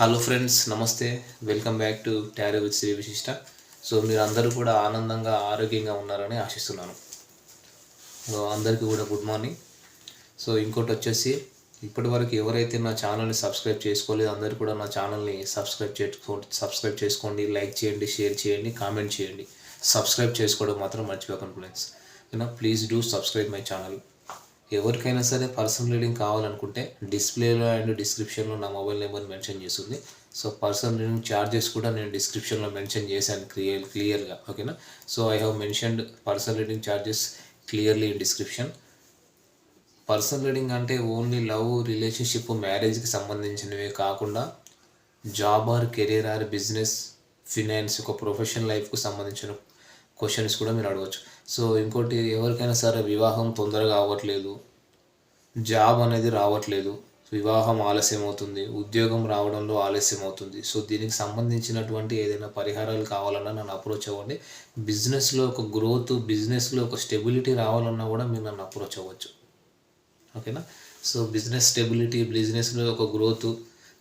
Hello friends, నమస్తే. Welcome back to tarot with Shri Vishishta. So మీరు అందరూ కూడా ఆనందంగా ఆరోగ్యంగా ఉన్నారని ఆశిస్తున్నాను. అందరికీ కూడా గుడ్ మార్నింగ్. సో ఇంకోటి వచ్చేసి, ఇప్పటి వరకు ఎవరైతే నా ఛానల్ని సబ్స్క్రైబ్ చేసుకోలేదు అందరూ కూడా నా ఛానల్ని సబ్స్క్రైబ్ చేసుకోండి, లైక్ చేయండి, షేర్ చేయండి, కామెంట్ చేయండి. సబ్స్క్రైబ్ చేసుకోవడం మాత్రం మర్చిపోకండి friends. Please do subscribe my channel. ఎవరికైనా సరే పర్సనల్ రీడింగ్ కావాలనుకుంటే డిస్ప్లేలో అండ్ డిస్క్రిప్షన్లో నా మొబైల్ నెంబర్ మెన్షన్ చేస్తుంది. సో పర్సనల్ రీడింగ్ ఛార్జెస్ కూడా నేను డిస్క్రిప్షన్లో మెన్షన్ చేశాను క్లియర్గా. ఓకేనా? So I have mentioned personal reading charges clearly in description. Personal reading అంటే ఓన్లీ లవ్, రిలేషన్షిప్, మ్యారేజ్కి సంబంధించినవే కాకుండా job or career or business, finance, ఒక ప్రొఫెషనల్ లైఫ్కు సంబంధించిన క్వశ్చన్స్ కూడా మీరు అడగవచ్చు. సో ఇంకోటి, ఎవరికైనా సరే వివాహం తొందరగా అవ్వట్లేదు, జాబ్ అనేది రావట్లేదు, వివాహం ఆలస్యం అవుతుంది, ఉద్యోగం రావడంలో ఆలస్యం అవుతుంది. సో దీనికి సంబంధించినటువంటి ఏదైనా పరిహారాలు కావాలన్నా నన్ను అప్రోచ్ అవ్వండి. బిజినెస్లో ఒక గ్రోత్, బిజినెస్లో ఒక స్టెబిలిటీ రావాలన్నా కూడా మీరు నన్ను అప్రోచ్ అవ్వచ్చు. ఓకేనా? సో బిజినెస్ స్టెబిలిటీ, బిజినెస్లో ఒక గ్రోత్,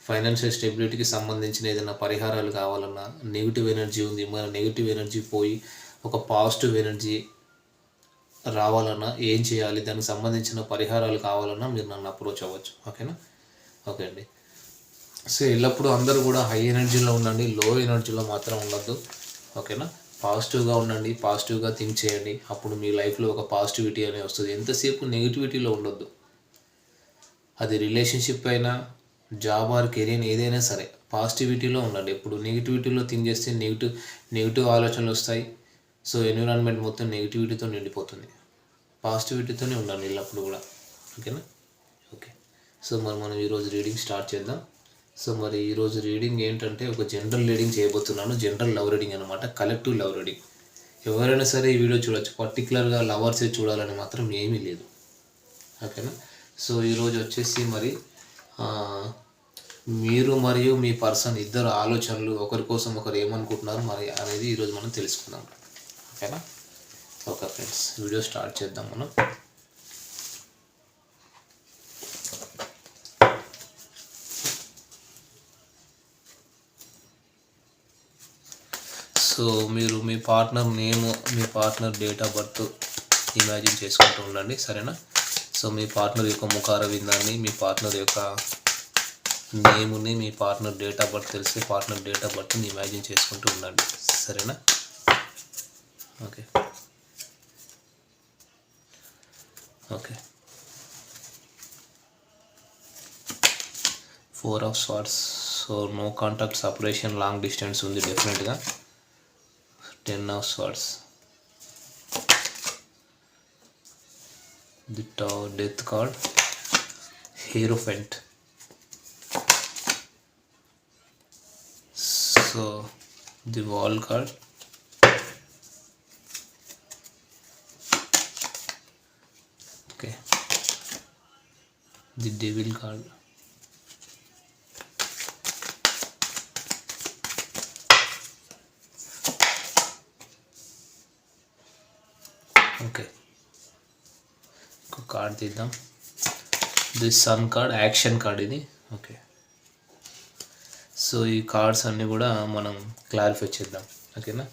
ఫైనాన్షియల్ స్టెబిలిటీకి సంబంధించిన ఏదైనా పరిహారాలు కావాలన్నా, నెగిటివ్ ఎనర్జీ ఉంది, మన నెగిటివ్ ఎనర్జీ పోయి ఒక పాజిటివ్ ఎనర్జీ రావాలన్నా ఏం చేయాలి, దానికి సంబంధించిన పరిహారాలు కావాలన్నా మీరు నన్ను అప్రోచ్ అవ్వచ్చు. ఓకేనా? ఓకే అండి. సో ఎల్లప్పుడూ అందరూ కూడా హై ఎనర్జీలో ఉండండి, లో ఎనర్జీలో మాత్రం ఉండద్దు. ఓకేనా? పాజిటివ్గా ఉండండి, పాజిటివ్గా థింక్ చేయండి. అప్పుడు మీ లైఫ్లో ఒక పాజిటివిటీ అనేది వస్తుంది. ఎంతసేపు నెగిటివిటీలో ఉండొద్దు. అది రిలేషన్షిప్ అయినా, జాబ్ ఆర్ కెరీర్ ఏదైనా సరే పాజిటివిటీలో ఉండండి. ఎప్పుడు నెగిటివిటీలో థింక్ చేస్తే నెగిటివ్ ఆలోచనలు వస్తాయి. సో ఎన్విరాన్మెంట్ మొత్తం నెగిటివిటీతో నిండిపోతుంది. పాజిటివిటీతోనే ఉండాలి ఎల్లప్పుడు కూడా. ఓకేనా? ఓకే. సో మనం ఈరోజు రీడింగ్ స్టార్ట్ చేద్దాం. సో ఈరోజు రీడింగ్ ఏంటంటే ఒక జనరల్ రీడింగ్ చేయబోతున్నాను. జనరల్ లవ్ రీడింగ్ అనమాట, కలెక్టివ్ లవ్ రీడింగ్. ఎవరైనా సరే ఈ వీడియో చూడొచ్చు, పర్టికులర్గా లవర్సే చూడాలని మాత్రం ఏమీ లేదు. ఓకేనా? సో ఈరోజు వచ్చేసి మీరు మరియు మీ పర్సన్ ఇద్దరు ఆలోచనలు, ఒకరి కోసం ఒకరు ఏమనుకుంటున్నారు అనేది ఈరోజు మనం తెలుసుకుందాం. ఓకేనా? ఓకే ఫ్రెండ్స్, వీడియో స్టార్ట్ చేద్దాం మనం. సో మీరు మీ పార్ట్నర్ నేమ్, మీ partner date of birth imagine చేసుకుంటూ ఉండండి, సరేనా? సో మీ పార్ట్నర్ యొక్క ముఖార విందాన్ని, మీ పార్ట్నర్ యొక్క నేముని, మీ పార్ట్నర్ డేట్ ఆఫ్ బర్త్ తెలిసి పార్ట్నర్ డేట్ ఆఫ్ బర్త్ని ఇమాజిన్ చేసుకుంటూ ఉండండి, సరేనా? Okay. Okay. 4 of swords. So no contact, separation, long distance ఉంది డెఫినెట్గా. 10 of swords. The death card, hierophant. So the wall card, okay. The devil card, okay. ఇంకో card తీద్దాం. The sun card, action card ఇది. Okay. So ఈ cards అన్నీ కూడా మనం clarify చేద్దాం. ఓకేనా?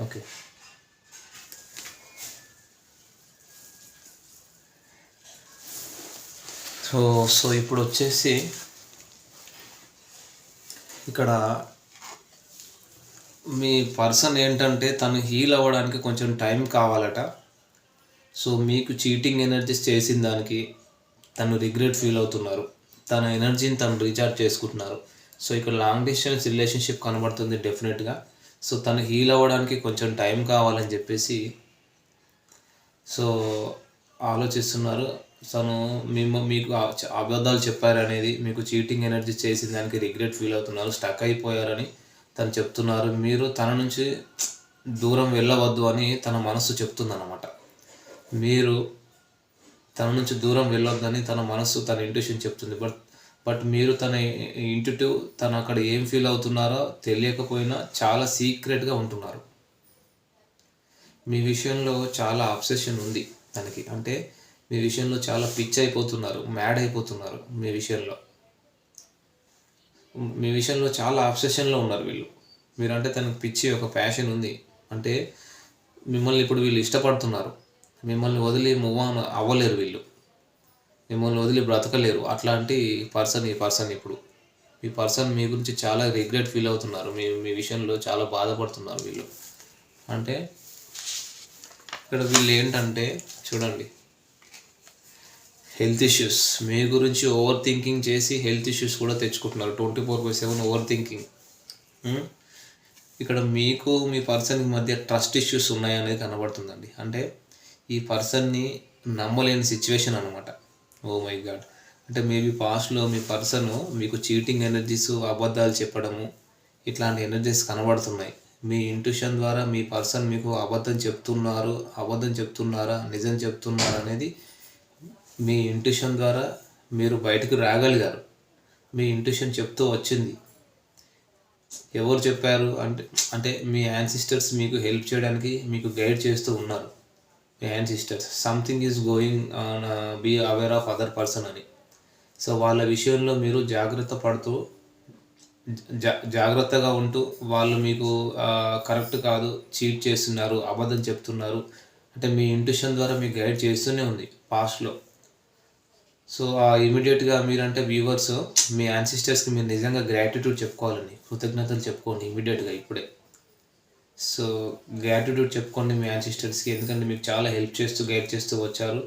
ఓకే. సో ఇప్పుడు వచ్చేసి ఇక్కడ మీ పర్సన్ ఏంటంటే తను హీల్ అవ్వడానికి కొంచెం టైం కావాలట. సో మీకు చీటింగ్ ఎనర్జీస్ చేసిన దానికి తను రిగ్రెట్ ఫీల్ అవుతున్నారు, తన ఎనర్జీని తను రీఛార్జ్ చేసుకుంటున్నారు. సో ఇక్కడ లాంగ్ డిస్టెన్స్ రిలేషన్షిప్ కనబడుతుంది డెఫినెట్గా. సో తను హీల్ అవ్వడానికి కొంచెం టైం కావాలని చెప్పేసి సో ఆలోచిస్తున్నారు. తను మీకు అబద్ధాలు చెప్పారనేది, మీకు చీటింగ్ ఎనర్జీ చేసిన దానికి రిగ్రెట్ ఫీల్ అవుతున్నారు, స్టక్ అయిపోయారని తను చెప్తున్నారు. మీరు తన నుంచి దూరం వెళ్ళవద్దు అని తన మనస్సు చెప్తుందన్నమాట. మీరు తన నుంచి దూరం వెళ్ళొద్దని తన మనస్సు, తన ఇంట్యూషన్ చెప్తుంది. బట్ మీరు తన ఇంట్యూటివ్, తను అక్కడ ఏం ఫీల్ అవుతున్నారో తెలియకపోయినా చాలా సీక్రెట్గా ఉంటున్నారు. మీ విషయంలో చాలా అబ్సెషన్ ఉంది తనకి. అంటే మీ విషయంలో చాలా పిచ్ అయిపోతున్నారు, మ్యాడ్ అయిపోతున్నారు మీ విషయంలో. మీ విషయంలో చాలా అబ్సెషన్లో ఉన్నారు వీళ్ళు. మీరంటే తనకు పిచ్చి, ఒక ప్యాషన్ ఉంది. అంటే మిమ్మల్ని ఇప్పుడు వీళ్ళు ఇష్టపడుతున్నారు. మిమ్మల్ని వదిలి మూవ్ ఆన్ అవ్వలేరు వీళ్ళు. మిమ్మల్ని వదిలి బ్రతకలేరు. అట్లాంటి ఈ పర్సన్ ఇప్పుడు ఈ పర్సన్ మీ గురించి చాలా రిగ్రెట్ ఫీల్ అవుతున్నారు. మీ విషయంలో చాలా బాధపడుతున్నారు వీళ్ళు. అంటే ఇక్కడ వీళ్ళు ఏంటంటే చూడండి, హెల్త్ ఇష్యూస్ మీ గురించి ఓవర్ థింకింగ్ చేసి హెల్త్ ఇష్యూస్ కూడా తెచ్చుకుంటున్నారు. 24/7 ఓవర్ థింకింగ్. ఇక్కడ మీకు మీ పర్సన్కి మధ్య ట్రస్ట్ ఇష్యూస్ ఉన్నాయనేది కనబడుతుందండి. అంటే ఈ పర్సన్ని నమ్మలేని సిచ్యువేషన్ అనమాట. Oh my god. అంటే మేబీ పాస్ట్లో మీ పర్సన్ మీకు చీటింగ్ ఎనర్జీస్, అబద్ధాలు చెప్పడము, ఇట్లాంటి ఎనర్జీస్ కనబడుతున్నాయి. మీ ఇంట్యూషన్ ద్వారా మీ పర్సన్ మీకు అబద్ధం చెప్తున్నారా నిజం చెప్తున్నారా అనేది మీ ఇంట్యూషన్ ద్వారా మీరు బయటకు రాగలిగారు. మీ ఇంట్యూషన్ చెప్తూ వచ్చింది. ఎవరు చెప్పారు అంటే మీ యాన్సిస్టర్స్ మీకు హెల్ప్ చేయడానికి మీకు గైడ్ చేస్తూ ఉన్నారు. మీ ancestors something is going on, be aware of other person అని. సో వాళ్ళ విషయంలో మీరు జాగ్రత్తగా ఉంటూ, వాళ్ళు మీకు కరెక్ట్ కాదు, చీట్ చేస్తున్నారు, అబద్ధం చెప్తున్నారు అంటే మీ ఇంట్యూషన్ ద్వారా మీకు గైడ్ చేస్తూనే ఉంది పాస్ట్లో. సో ఇమీడియట్గా మీరంటే వ్యూవర్స్, మీ యాన్సిస్టర్స్కి మీరు నిజంగా గ్రాటిట్యూడ్ చెప్పుకోవాలండి. కృతజ్ఞతలు చెప్పుకోండి ఇమీడియట్గా ఇప్పుడే. సో గ్రాటిట్యూడ్ చెప్పుకోండి మీ యాన్సిస్టర్స్కి, ఎందుకంటే మీకు చాలా హెల్ప్ చేస్తూ గైడ్ చేస్తూ వచ్చారు.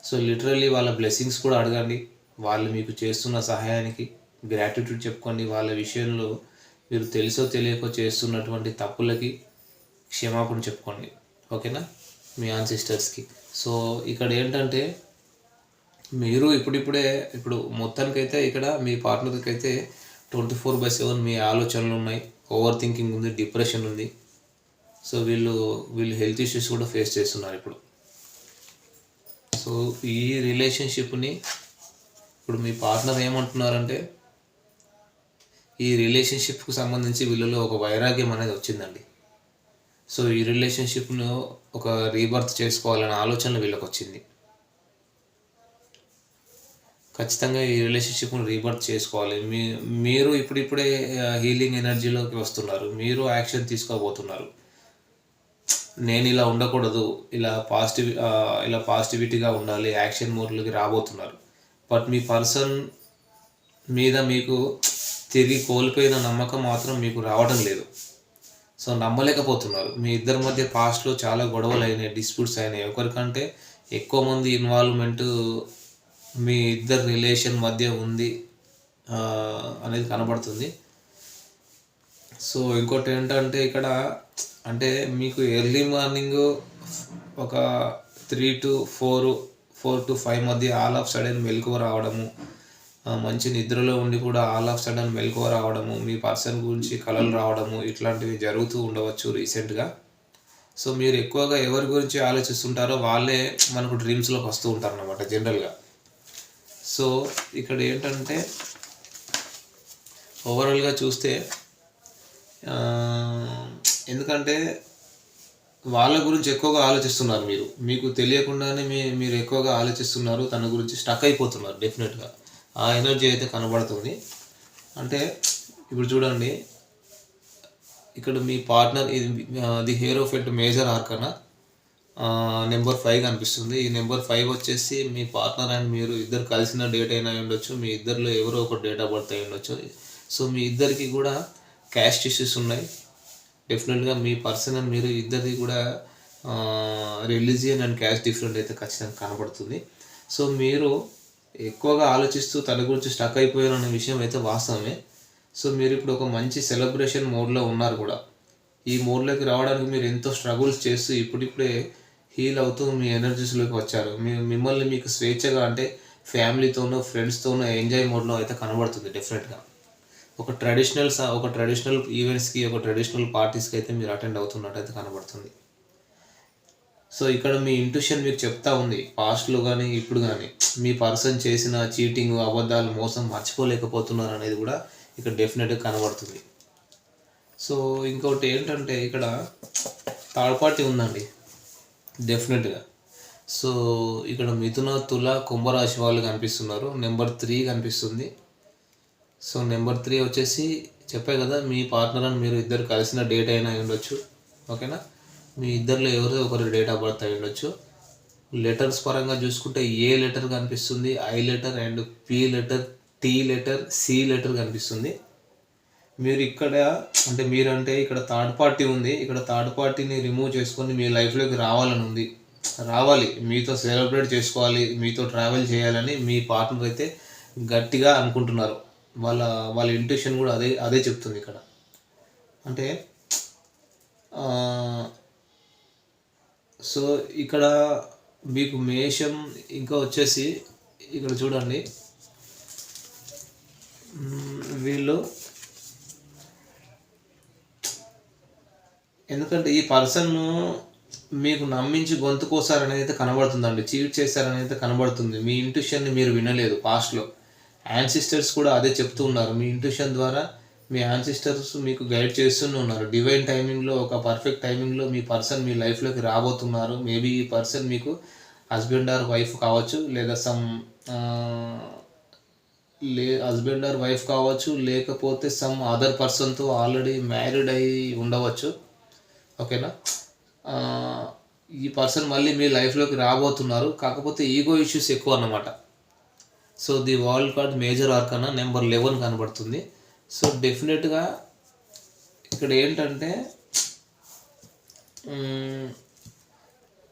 సో లిటరల్లీ వాళ్ళ బ్లెస్సింగ్స్ కూడా అడగండి. వాళ్ళు మీకు చేస్తున్న సహాయానికి గ్రాటిట్యూడ్ చెప్పుకోండి. వాళ్ళ విషయంలో మీరు తెలుసో తెలియకో చేస్తున్నటువంటి తప్పులకి క్షమాపణ చెప్పుకోండి. ఓకేనా మీ యాన్సిస్టర్స్కి. సో ఇక్కడ ఏంటంటే మీరు ఇప్పుడు మొత్తానికైతే ఇక్కడ మీ పార్ట్నర్కి అయితే 24/7 మీ ఆలోచనలు ఉన్నాయి, ఓవర్ థింకింగ్ ఉంది, డిప్రెషన్ ఉంది. సో వీళ్ళు హెల్త్ ఇష్యూస్ కూడా ఫేస్ చేస్తున్నారు ఇప్పుడు. సో ఈ రిలేషన్షిప్ని ఇప్పుడు మీ పార్ట్నర్ ఏమంటున్నారంటే, ఈ రిలేషన్షిప్కి సంబంధించి వీళ్ళలో ఒక వైరాగ్యం అనేది వచ్చిందండి. సో ఈ రిలేషన్షిప్ను ఒక రీబర్త్ చేసుకోవాలనే ఆలోచన వీళ్ళకి వచ్చింది. ఖచ్చితంగా ఈ రిలేషన్షిప్ను రీబర్త్ చేసుకోవాలి. మీరు ఇప్పుడిప్పుడే హీలింగ్ ఎనర్జీలోకి వస్తున్నారు. మీరు యాక్షన్ తీసుకోబోతున్నారు. నేను ఇలా ఉండకూడదు, ఇలా పాజిటివిటీగా ఉండాలి, యాక్షన్ మోడ్లోకి రాబోతున్నారు. బట్ మీ పర్సన్ మీద మీకు తిరిగి కోల్పోయిన నమ్మకం మాత్రం మీకు రావడం లేదు. సో నమ్మలేకపోతున్నారు. మీ ఇద్దరి మధ్య పాస్ట్లో చాలా గొడవలు అయినాయి, డిస్ప్యూట్స్ అయినాయి. ఒకరికంటే ఎక్కువ మంది ఇన్వాల్వ్మెంట్ మీ ఇద్దరు రిలేషన్ మధ్య ఉంది అనేది కనబడుతుంది. సో ఇంకోటి ఏంటంటే ఇక్కడ అంటే మీకు ఎర్లీ మార్నింగ్ ఒక 3 to 4 మధ్య ఆల్ ఆఫ్ సడన్ మెలకువ రావడము, మంచి నిద్రలో ఉండి కూడా ఆల్ ఆఫ్ సడన్ మెలకువ రావడము, మీ పర్సన్ గురించి కలలు రావడము, ఇట్లాంటివి జరుగుతూ ఉండవచ్చు రీసెంట్గా. సో మీరు ఎక్కువగా ఎవరి గురించి ఆలోచిస్తుంటారో వాళ్ళే మనకు డ్రీమ్స్లోకి వస్తూ ఉంటారు అన్నమాట జనరల్గా. సో ఇక్కడ ఏంటంటే ఓవరాల్గా చూస్తే ఎందుకంటే వాళ్ళ గురించి ఎక్కువగా ఆలోచిస్తున్నారు మీకు తెలియకుండానే మీరు ఎక్కువగా ఆలోచిస్తున్నారు, తన గురించి స్టక్ అయిపోతున్నారు. డెఫినెట్గా ఆ ఎనర్జీ అయితే కనబడుతుంది. అంటే ఇప్పుడు చూడండి, ఇక్కడ మీ partner the hierophant major arcana number 5 కనిపిస్తుంది. ఈ నెంబర్ 5 వచ్చేసి మీ పార్ట్నర్ అండ్ మీరు ఇద్దరు కలిసిన డేట్ అయినా ఉండొచ్చు, మీ ఇద్దరిలో ఎవరో ఒక డేట్ ఆఫ్ బర్త్ అయి ఉండొచ్చు. సో మీ ఇద్దరికి కూడా క్యాస్ట్ ఇష్యూస్ ఉన్నాయి. డెఫినెట్గా మీ పర్సన్ అండ్ మీరు ఇద్దరిది కూడా రిలీజియన్ అండ్ క్యాస్ట్ డిఫరెంట్ అయితే ఖచ్చితంగా కనబడుతుంది. సో మీరు ఎక్కువగా ఆలోచిస్తూ తన గురించి స్టక్ అయిపోయారు అనే విషయం అయితే వాస్తవమే. సో మీరు ఇప్పుడు ఒక మంచి సెలబ్రేషన్ మోడ్లో ఉన్నారు కూడా. ఈ మోడ్లోకి రావడానికి మీరు ఎంతో స్ట్రగుల్స్ చేస్తూ ఇప్పుడిప్పుడే హీల్ అవుతూ మీ ఎనర్జీస్లోకి వచ్చారు. మిమ్మల్ని మీకు స్వేచ్ఛగా అంటే ఫ్యామిలీతోనో ఫ్రెండ్స్తోనో ఎంజాయ్ మోడ్లో అయితే కనబడుతుంది. డెఫినెట్గా ఒక ట్రెడిషనల్ ఈవెంట్స్కి, ఒక ట్రెడిషనల్ పార్టీస్కి అయితే మీరు అటెండ్ అవుతున్నట్టు అయితే కనబడుతుంది. సో ఇక్కడ మీ ఇంట్యూషన్ మీకు చెప్తా ఉంది, పాస్ట్లో కానీ ఇప్పుడు కానీ మీ పర్సన్ చేసిన చీటింగ్, అబద్ధాలు, మోసం మర్చిపోలేకపోతున్నారు అనేది కూడా ఇక్కడ డెఫినెట్గా కనబడుతుంది. సో ఇంకోటి ఏంటంటే ఇక్కడ థర్డ్ పార్టీ ఉందండి డెఫినెట్గా. సో ఇక్కడ మిథున, తుల, కుంభరాశి వాళ్ళు కనిపిస్తున్నారు. నెంబర్ 3 కనిపిస్తుంది. సో నెంబర్ 3 వచ్చేసి చెప్పే కదా, మీ పార్ట్నర్ అని మీరు ఇద్దరు కలిసిన డేట్ అయినా అయి ఉండొచ్చు. ఓకేనా, మీ ఇద్దరిలో ఎవరిదో ఒకరి డేట్ ఆఫ్ బర్త్ అయి ఉండొచ్చు. లెటర్స్ పరంగా చూసుకుంటే ఏ లెటర్ కనిపిస్తుంది, I letter and P letter, T letter, C letter కనిపిస్తుంది. మీరు ఇక్కడ అంటే మీరంటే ఇక్కడ థర్డ్ పార్టీ ఉంది, ఇక్కడ థర్డ్ పార్టీని రిమూవ్ చేసుకొని మీ లైఫ్లోకి రావాలని ఉంది. రావాలి, మీతో సెలబ్రేట్ చేసుకోవాలి, మీతో ట్రావెల్ చేయాలని మీ పార్ట్నర్ అయితే గట్టిగా అనుకుంటున్నారు. వాళ్ళ ఇంట్యూషన్ కూడా అదే చెప్తుంది ఇక్కడ. అంటే సో ఇక్కడ మీకు మేషం ఇంకా వచ్చేసి ఇక్కడ చూడండి, వీళ్ళు ఎందుకంటే ఈ పర్సన్ మీకు నమ్మించి గొంతు కోసారనేది అయితే కనబడుతుందండి, చీట్ చేశారనేది అయితే కనబడుతుంది. మీ ఇంట్యూషన్ని మీరు వినలేదు పాస్ట్లో. యాన్సిస్టర్స్ కూడా అదే చెప్తూ ఉన్నారు. మీ ఇంట్యూషన్ ద్వారా మీ యాన్సిస్టర్స్ మీకు గైడ్ చేస్తూనే ఉన్నారు. డివైన్ టైమింగ్లో, ఒక పర్ఫెక్ట్ టైమింగ్లో మీ పర్సన్ మీ లైఫ్లోకి రాబోతున్నారు. మేబీ ఈ పర్సన్ మీకు హస్బెండ్ ఆర్ వైఫ్ కావచ్చు, లేదా హస్బెండ్ ఆర్ వైఫ్ కావచ్చు, లేకపోతే సమ్ అదర్ పర్సన్తో ఆల్రెడీ మ్యారీడ్ అయి ఉండవచ్చు. ఓకేనా, ఈ పర్సన్ మళ్ళీ మీ లైఫ్లోకి రాబోతున్నారు. కాకపోతే ఈగో ఇష్యూస్ ఎక్కువ అన్నమాట. So the world card major arcana number 11 కనబడుతుంది. సో డెఫినెట్గా ఇక్కడ ఏంటంటే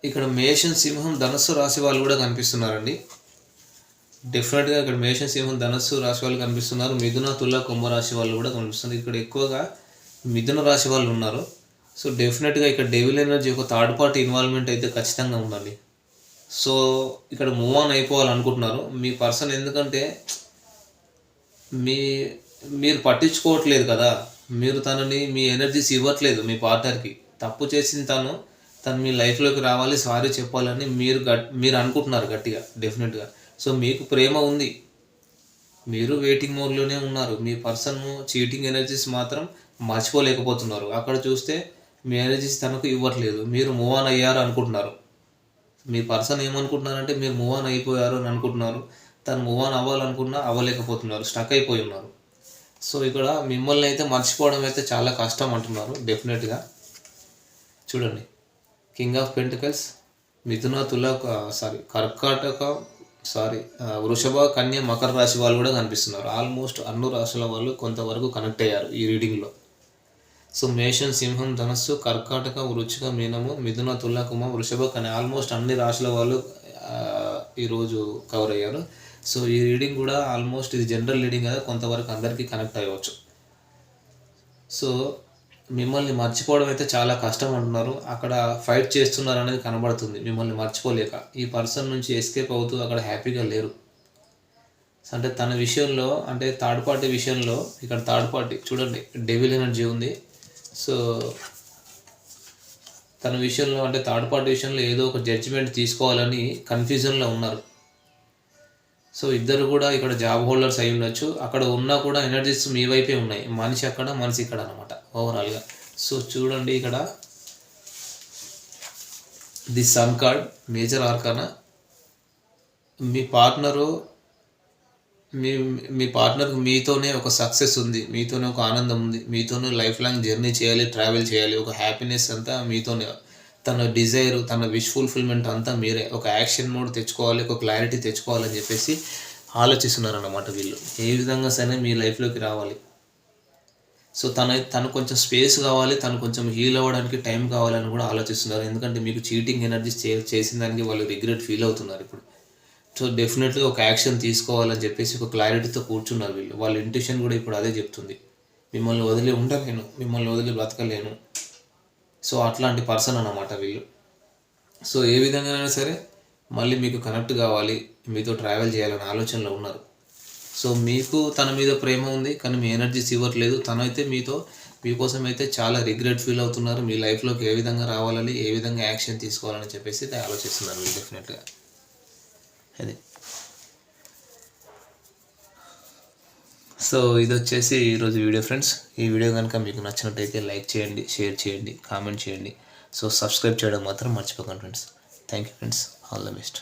ఇక్కడ మేషం, సింహం, ధనస్సు రాశి వాళ్ళు కూడా కనిపిస్తున్నారండి. డెఫినెట్గా ఇక్కడ మేషం, సింహం, ధనస్సు రాశి వాళ్ళు కనిపిస్తున్నారు. మిథున, తుల, కుంభరాశి వాళ్ళు కూడా కనిపిస్తున్నారు. ఇక్కడ ఎక్కువగా మిథున రాశి వాళ్ళు ఉన్నారు. సో డెఫినెట్గా ఇక్కడ డెవిల్ ఎనర్జీ, ఒక థర్డ్ పార్టీ ఇన్వాల్వ్మెంట్ అయితే ఖచ్చితంగా ఉందండి. సో ఇక్కడ మూవ్ ఆన్ అయిపోవాలనుకుంటున్నారు మీ పర్సన్. ఎందుకంటే మీరు పట్టించుకోవట్లేదు కదా, మీరు తనని మీ ఎనర్జీస్ ఇవ్వట్లేదు మీ పార్ట్నర్కి. తప్పు చేసింది తను మీ లైఫ్లోకి రావాలి, సారీ చెప్పాలని మీరు అనుకుంటున్నారు గట్టిగా, డెఫినెట్గా. సో మీకు ప్రేమ ఉంది, మీరు వెయిటింగ్ మోడ్లోనే ఉన్నారు. మీ పర్సన్ చీటింగ్ ఎనర్జీస్ మాత్రం మర్చిపోలేకపోతున్నారు. అక్కడ చూస్తే మీ ఎనర్జీస్ తనకు ఇవ్వట్లేదు, మీరు మూవ్ ఆన్ అయ్యారు అనుకుంటున్నారు. మీ పర్సన్ ఏమనుకుంటున్నారంటే మీరు మూవ్ ఆన్ అయిపోయారు అని అనుకుంటున్నారు. తను మూవ్ ఆన్ అవ్వాలనుకున్నా అవ్వలేకపోతున్నారు, స్టక్ అయిపోయి ఉన్నారు. సో ఇక్కడ మిమ్మల్ని అయితే మర్చిపోవడం అయితే చాలా కష్టం అంటున్నారు డెఫినెట్గా. చూడండి, కింగ్ ఆఫ్ పెంటికల్స్, మిథున, తుల, కర్కాటక, వృషభ, కన్య, మకర రాశి వాళ్ళు కూడా కనిపిస్తున్నారు. ఆల్మోస్ట్ అన్ని రాశుల వాళ్ళు కొంతవరకు కనెక్ట్ అయ్యారు ఈ రీడింగ్లో. సో మేషం, సింహం, ధనస్సు, కర్కాటక, వృచ్చిక, మీనము, మిథున, తుల, కుంభ, వృషభ, కన్య, ఆల్మోస్ట్ అన్ని రాశుల వాళ్ళు ఈరోజు కవర్ అయ్యారు. సో ఈ రీడింగ్ కూడా ఆల్మోస్ట్ ఇది జనరల్ రీడింగ్ కదా, కొంతవరకు అందరికీ కనెక్ట్ అయ్యవచ్చు. సో మిమ్మల్ని మర్చిపోవడం అయితే చాలా కష్టం అంటున్నారు. అక్కడ ఫైట్ చేస్తున్నారు అనేది కనబడుతుంది మిమ్మల్ని మర్చిపోలేక. ఈ పర్సన్ నుంచి ఎస్కేప్ అవుతూ అక్కడ హ్యాపీగా లేరు. అంటే తన విషయంలో, అంటే థర్డ్ పార్టీ విషయంలో, ఇక్కడ థర్డ్ పార్టీ చూడండి డెవిల్ ఎనర్జీ ఉంది. సో తన విషయంలో, అంటే థర్డ్ పార్టీ విషయంలో ఏదో ఒక జడ్జిమెంట్ తీసుకోవాలని కన్ఫ్యూజన్లో ఉన్నారు. సో ఇద్దరు కూడా ఇక్కడ జాబ్ హోల్డర్స్ అయి ఉండొచ్చు. అక్కడ ఉన్నా కూడా ఎనర్జీస్ మీ వైపే ఉన్నాయి. మనిషి అక్కడ, మనిషి ఇక్కడ అనమాట ఓవరాల్గా. సో చూడండి ఇక్కడ the sun card major arcana. మీ పార్ట్నర్కి మీతోనే ఒక సక్సెస్ ఉంది, మీతోనే ఒక ఆనందం ఉంది, మీతోనే లైఫ్ లాంగ్ జర్నీ చేయాలి, ట్రావెల్ చేయాలి. ఒక హ్యాపీనెస్ అంతా మీతోనే, తన డిజైర్, తన విష్ ఫుల్ఫిల్మెంట్ అంతా మీరే. ఒక యాక్షన్ మోడ్ తెచ్చుకోవాలి, ఒక క్లారిటీ తెచ్చుకోవాలని చెప్పేసి ఆలోచిస్తున్నారన్నమాట వీళ్ళు. ఏ విధంగా సరే మీ లైఫ్లోకి రావాలి. సో తను కొంచెం స్పేస్ కావాలి, తను కొంచెం హీల్ అవ్వడానికి టైం కావాలని కూడా ఆలోచిస్తున్నారు. ఎందుకంటే మీకు చీటింగ్ ఎనర్జీస్ చేసిన దానికి వాళ్ళు రిగ్రెట్ ఫీల్ అవుతున్నారు ఇప్పుడు. సో డెఫినెట్గా ఒక యాక్షన్ తీసుకోవాలని చెప్పేసి ఒక క్లారిటీతో కూర్చున్నారు వీళ్ళు. వాళ్ళ ఇంట్యూషన్ కూడా ఇప్పుడు అదే చెప్తుంది, మిమ్మల్ని వదిలి ఉండలేను, మిమ్మల్ని వదిలి బ్రతకలేను. సో అట్లాంటి పర్సన్ అన్నమాట వీళ్ళు. సో ఏ విధంగానైనా సరే మళ్ళీ మీకు కనెక్ట్ కావాలి, మీతో ట్రావెల్ చేయాలనే ఆలోచనలో ఉన్నారు. సో మీకు తన మీద ప్రేమ ఉంది, కానీ మీ ఎనర్జీస్ ఇవ్వట్లేదు. తనైతే మీకోసం అయితే చాలా రిగ్రెట్ ఫీల్ అవుతున్నారు. మీ లైఫ్లోకి ఏ విధంగా రావాలని, ఏ విధంగా యాక్షన్ తీసుకోవాలని చెప్పేసి ఆలోచిస్తున్నారు వీళ్ళు డెఫినెట్గా. అది. సో ఇది వచ్చేసి ఈరోజు వీడియో ఫ్రెండ్స్. ఈ వీడియో కనుక మీకు నచ్చినట్టయితే లైక్ చేయండి, షేర్ చేయండి, కామెంట్ చేయండి. సో సబ్స్క్రైబ్ చేయడం మాత్రం మర్చిపోకండి friends. Thank you friends, all the best.